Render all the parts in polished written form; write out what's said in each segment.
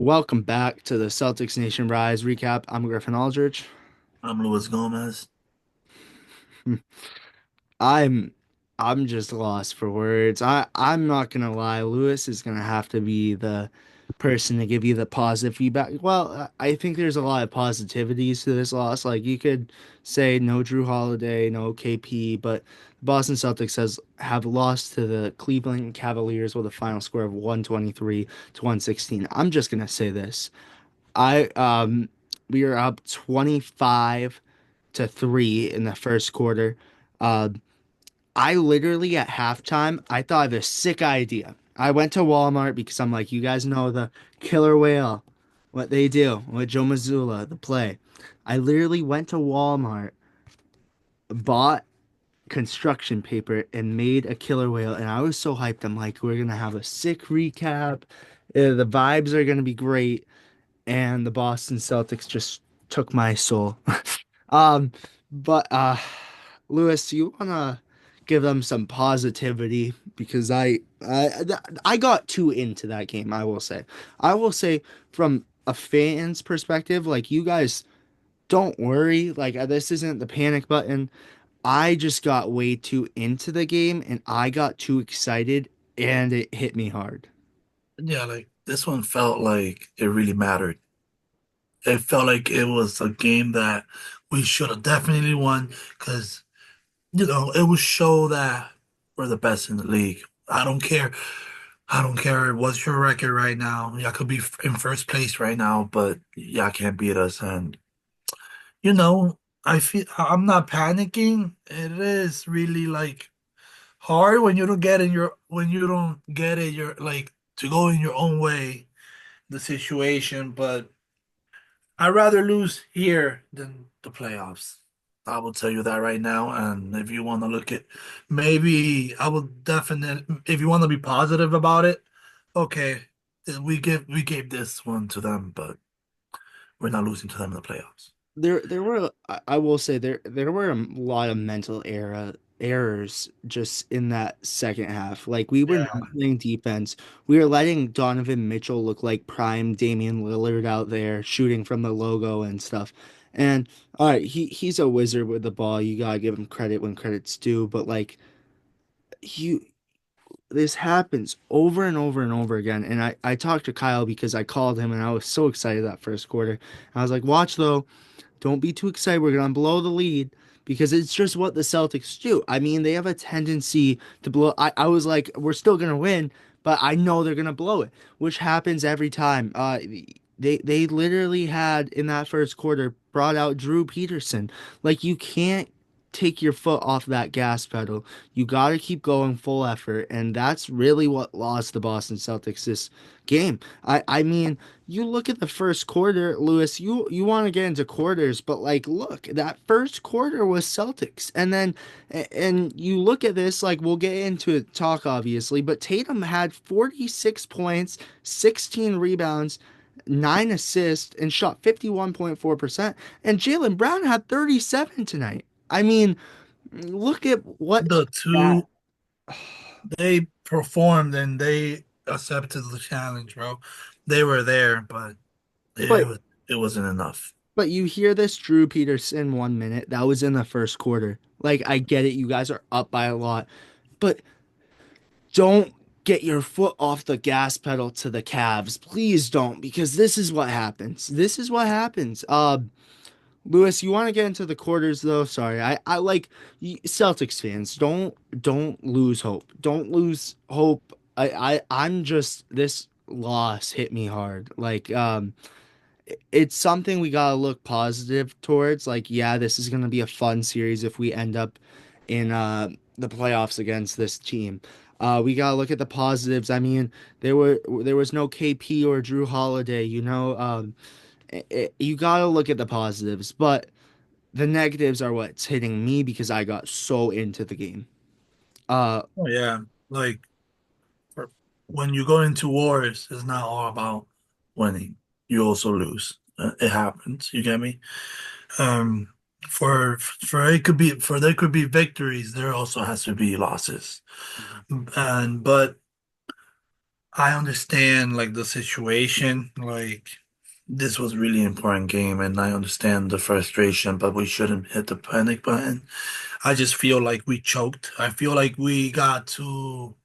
Welcome back to the Celtics Nation Rise recap. I'm Griffin Aldridge. I'm Luis Gomez. I'm I'm just lost for words. I'm not gonna lie. Lewis is gonna have to be the person to give you the positive feedback. Well, I think there's a lot of positivities to this loss. Like you could say no Drew Holiday, no KP, but the Boston Celtics have lost to the Cleveland Cavaliers with a final score of 123 to 116. I'm just gonna say this. I We are up 25-3 in the first quarter. Uh I literally at halftime, I thought of a sick idea. I went to Walmart because I'm like, you guys know the killer whale, what they do with Joe Mazzulla, the play. I literally went to Walmart, bought construction paper, and made a killer whale. And I was so hyped. I'm like, we're gonna have a sick recap. The vibes are gonna be great. And the Boston Celtics just took my soul. Um, but Lewis, you wanna give them some positivity because I got too into that game, I will say from a fan's perspective, like you guys don't worry, like this isn't the panic button. I just got way too into the game and I got too excited and it hit me hard. Yeah, like this one felt like it really mattered. It felt like it was a game that we should have definitely won because, it would show that we're the best in the league. I don't care. I don't care what's your record right now. Y'all could be in first place right now, but y'all can't beat us. And, you know, I'm not panicking. It is really like hard when you don't get in your when you don't get it you're like to go in your own way the situation, but I'd rather lose here than the playoffs. I will tell you that right now. And if you want to look at, maybe I will definitely, if you want to be positive about it, okay, then we gave this one to them, but we're not losing to them in the playoffs. There were I will say there were a lot of errors just in that second half. Like we were Yeah. not playing defense. We were letting Donovan Mitchell look like prime Damian Lillard out there shooting from the logo and stuff. And all right, he's a wizard with the ball. You gotta give him credit when credit's due. But like you this happens over and over and over again. And I talked to Kyle because I called him and I was so excited that first quarter. I was like, watch though. Don't be too excited. We're gonna blow the lead because it's just what the Celtics do. I mean, they have a tendency to blow. I was like, we're still gonna win, but I know they're gonna blow it, which happens every time. They literally had in that first quarter brought out Drew Peterson. Like you can't take your foot off that gas pedal. You got to keep going full effort, and that's really what lost the Boston Celtics this game. I mean, you look at the first quarter, Lewis, you want to get into quarters, but like look, that first quarter was Celtics. And you look at this, like we'll get into it talk obviously, but Tatum had 46 points, 16 rebounds, 9 assists, and shot 51.4%. And Jalen Brown had 37 tonight. I mean, look at what The that two, they performed and they accepted the challenge, bro. They were there, but but it wasn't enough. But you hear this Drew Peterson 1 minute. That was in the first quarter. Like, I get it. You guys are up by a lot. But don't get your foot off the gas pedal to the Cavs. Please don't, because this is what happens. This is what happens. Lewis, you want to get into the quarters though? Sorry. I like Celtics fans. Don't lose hope. Don't lose hope. I'm just this loss hit me hard. It's something we gotta look positive towards. Like, yeah, this is gonna be a fun series if we end up in the playoffs against this team. We gotta look at the positives. I mean, there was no KP or Drew Holiday. You gotta look at the positives, but the negatives are what's hitting me because I got so into the game. Uh, Oh yeah, like for, when you go into wars, it's not all about winning. You also lose. It happens. You get me? Um, for it could be for there could be victories. There also has to be losses. And but I understand like the situation. Like this was really important game, and I understand the frustration, but we shouldn't hit the panic button. I just feel like we choked. I feel like we got too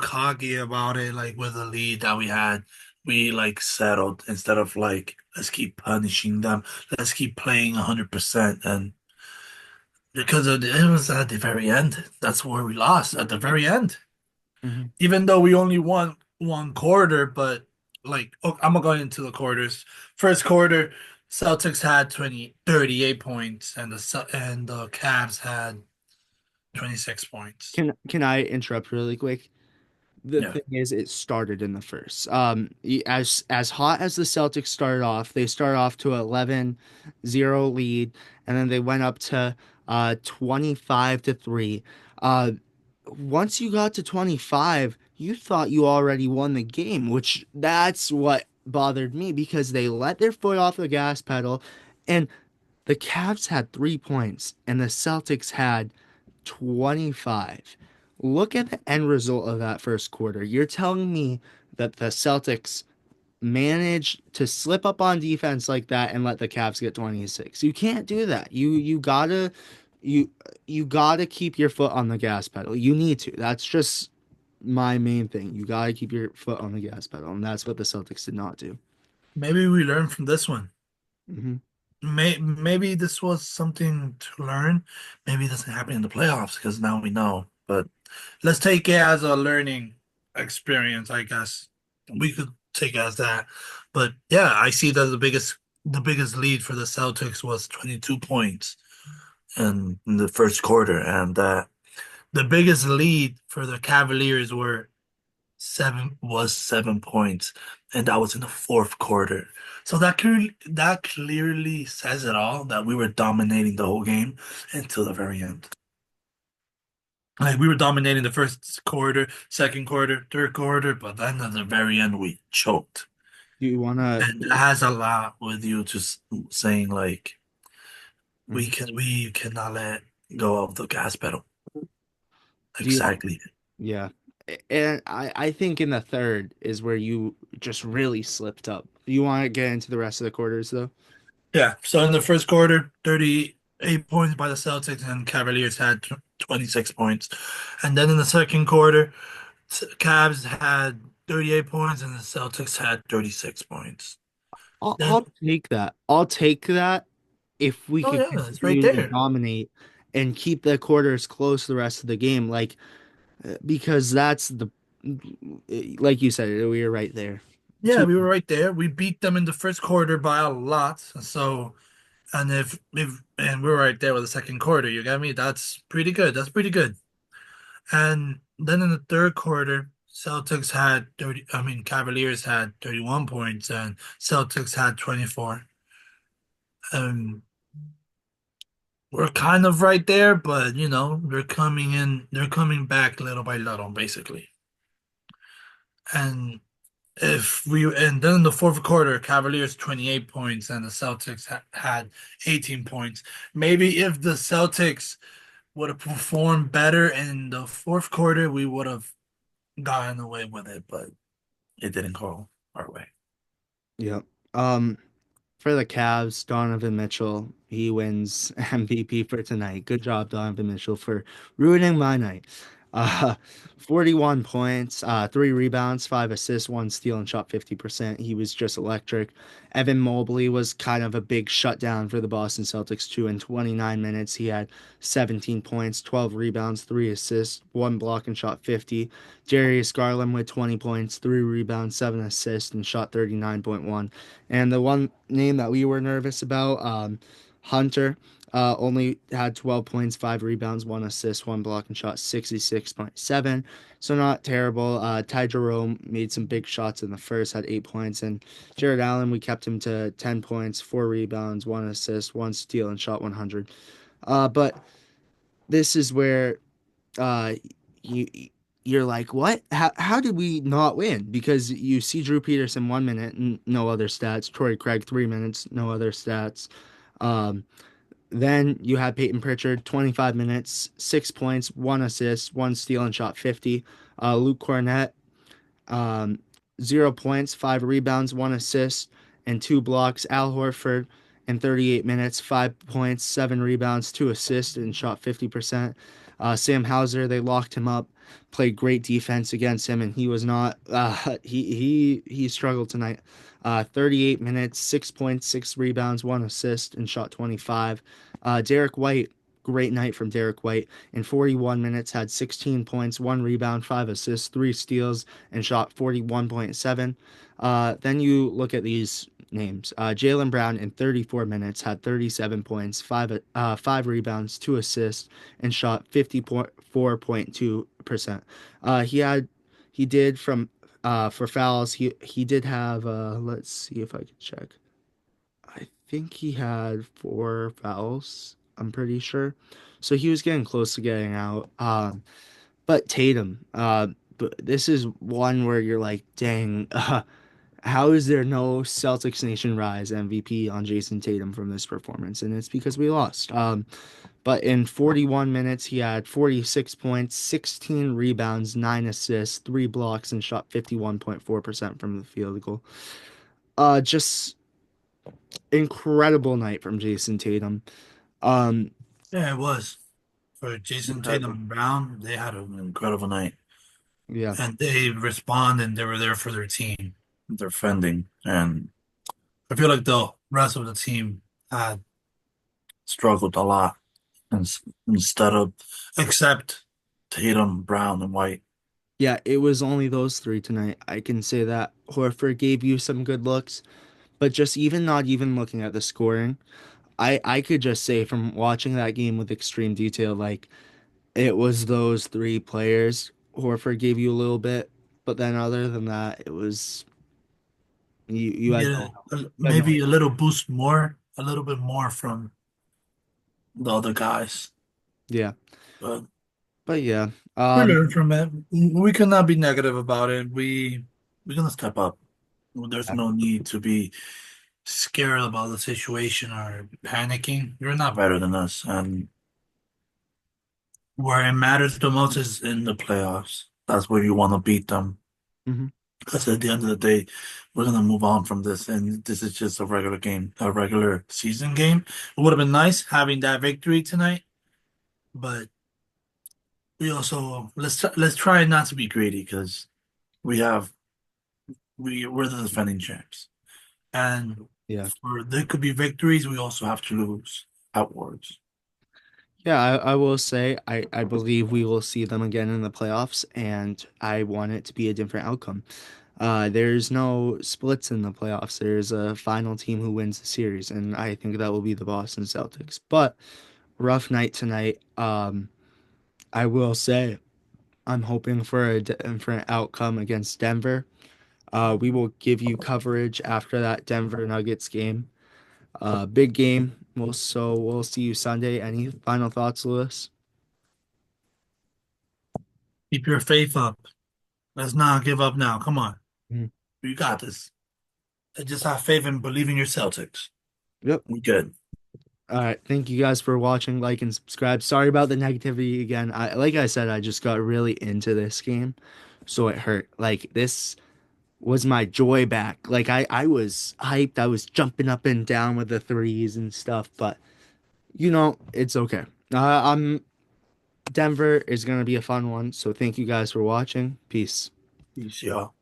cocky about it, like with the lead that we had. We like settled instead of like, let's keep punishing them. Let's keep playing 100%. And it was at the very end. That's where we lost at the very end. Hmm. Even though we only won one quarter, but like, oh, I'm gonna go into the quarters. First quarter, Celtics had 38 points, and the Cavs had 26 points. Can I interrupt really quick? The Yeah. thing is, it started in the first. As hot as the Celtics started off, they started off to 11-0 lead, and then they went up to 25-3. Uh, Once you got to 25, you thought you already won the game, which that's what bothered me because they let their foot off the gas pedal, and the Cavs had 3 points, and the Celtics had 25. Look at the end result of that first quarter. You're telling me that the Celtics managed to slip up on defense like that and let the Cavs get 26. You can't do that. You you gotta keep your foot on the gas pedal. You need to. That's just my main thing. You gotta keep your foot on the gas pedal, and that's what the Celtics did not do. Maybe we learned from this one. Hmm. Maybe this was something to learn. Maybe it doesn't happen in the playoffs because now we know. But let's take it as a learning experience, I guess. We could take it as that. But yeah, I see that the biggest lead for the Celtics was 22 points in the first quarter, and the biggest lead for the Cavaliers was 7 points, and that was in the fourth quarter. So that clearly says it all that we were dominating the whole game until the very end. Like we were dominating the first quarter, second quarter, third quarter, but then at the very end we choked. Do you wanna? And that has a lot with you just saying like Mhm. we cannot let go of the gas pedal. Do you? Exactly. Yeah. And I think in the third is where you just really slipped up. You want to get into the rest of the quarters though? Yeah. So in the first quarter, 38 points by the Celtics and Cavaliers had 26 points. And then in the second quarter, Cavs had 38 points and the Celtics had 36 points. Then, I'll take that. I'll take that if we oh could yeah, it's right continue to there. dominate and keep the quarters close the rest of the game. Like, because that's like you said, we were right there. Yeah, Two. we were right there. We beat them in the first quarter by a lot. So, and if we were right there with the second quarter, you got me? That's pretty good. That's pretty good. And then in the third quarter, Cavaliers had 31 points and Celtics had 24. Um, we're kind of right there, but they're coming back little by little, basically. And and then in the fourth quarter, Cavaliers 28 points and the Celtics had 18 points. Maybe if the Celtics would have performed better in the fourth quarter, we would have gotten away with it, but it didn't go our way. Yep. Um, For the Cavs, Donovan Mitchell, he wins MVP for tonight. Good job, Donovan Mitchell, for ruining my night. Uh, 41 points, 3 rebounds, 5 assists, 1 steal, and shot 50%. He was just electric. Evan Mobley was kind of a big shutdown for the Boston Celtics, too. In 29 minutes, he had 17 points, 12 rebounds, 3 assists, 1 block, and shot 50. Darius Garland with 20 points, 3 rebounds, 7 assists, and shot 39.1. And the one name that we were nervous about, Hunter, only had 12 points, 5 rebounds, 1 assist, 1 block, and shot 66.7. So not terrible. Ty Jerome made some big shots in the first, had 8 points. And Jared Allen, we kept him to 10 points, 4 rebounds, 1 assist, 1 steal, and shot 100. But this is where uh, you you're like, what? How did we not win? Because you see Drew Peterson 1 minute, no other stats. Torrey Craig 3 minutes, no other stats. Um, then you had Peyton Pritchard 25 minutes, 6 points, 1 assist, 1 steal, and shot 50. Luke Cornett, um, 0 points, 5 rebounds, 1 assist, and 2 blocks. Al Horford in 38 minutes, 5 points, 7 rebounds, 2 assists, and shot 50%. Sam Hauser, they locked him up, played great defense against him, and he was not. He struggled tonight. 38 minutes, 6 points, 6 rebounds, 1 assist, and shot 25. Derek White, great night from Derek White. In 41 minutes, had 16 points, 1 rebound, 5 assists, 3 steals, and shot 41.7. Then you look at these names. Jalen Brown in 34 minutes had 37 points, 5 rebounds, 2 assists, and shot 54.2%. He did from for fouls. He did have let's see if I can check. I think he had 4 fouls. I'm pretty sure. So he was getting close to getting out. But Tatum, but this is one where you're like, dang, how is there no Celtics Nation Rise MVP on Jason Tatum from this performance? And it's because we lost. But in 41 minutes, he had 46 points, 16 rebounds, 9 assists, 3 blocks, and shot 51.4% from the field goal. Just incredible night from Jason Tatum. Um, Yeah, it was. For Jason Tatum incredible. and Brown, they had an incredible night. Yeah. And they responded and they were there for their team, defending. And I feel like the rest of the team had struggled a lot instead of, except Tatum, Brown, and White. Yeah, it was only those three tonight. I can say that Horford gave you some good looks, but just even not even looking at the scoring, I could just say from watching that game with extreme detail, like it was those three players. Horford gave you a little bit, but then other than that, it was you had Yeah, no help. You had no maybe a little boost more, a little bit more from the other guys. yeah. But But yeah. we Um learned from it. We cannot be negative about it. We're gonna step up. There's no need to be scared about the situation or panicking. You're not better than us, and where it matters the most is in the playoffs. That's where you want to beat them. mhm. Because at the end of the day, we're gonna move on from this, and this is just a regular game, a regular season game. It would have been nice having that victory tonight, but we also let's try not to be greedy because we have we're the defending champs, and Yeah. for there could be victories, we also have to lose outwards. Yeah, I will say I believe we will see them again in the playoffs, and I want it to be a different outcome. There's no splits in the playoffs. There's a final team who wins the series, and I think that will be the Boston Celtics. But rough night tonight. I will say I'm hoping for a different outcome against Denver. We will give you coverage after that Denver Nuggets game. Big game. We'll see you Sunday. Any final thoughts, Lewis? Keep your faith up. Let's not give up now. Come on, Mhm. you got this. Just have faith and believe in your Celtics. Yep. We good. All right. Thank you guys for watching, like, and subscribe. Sorry about the negativity again. Like I said, I just got really into this game, so it hurt. Like this was my joy back. Like I was hyped. I was jumping up and down with the threes and stuff, but it's okay. I'm Denver is gonna be a fun one. So thank you guys for watching. Peace. Peace, y'all.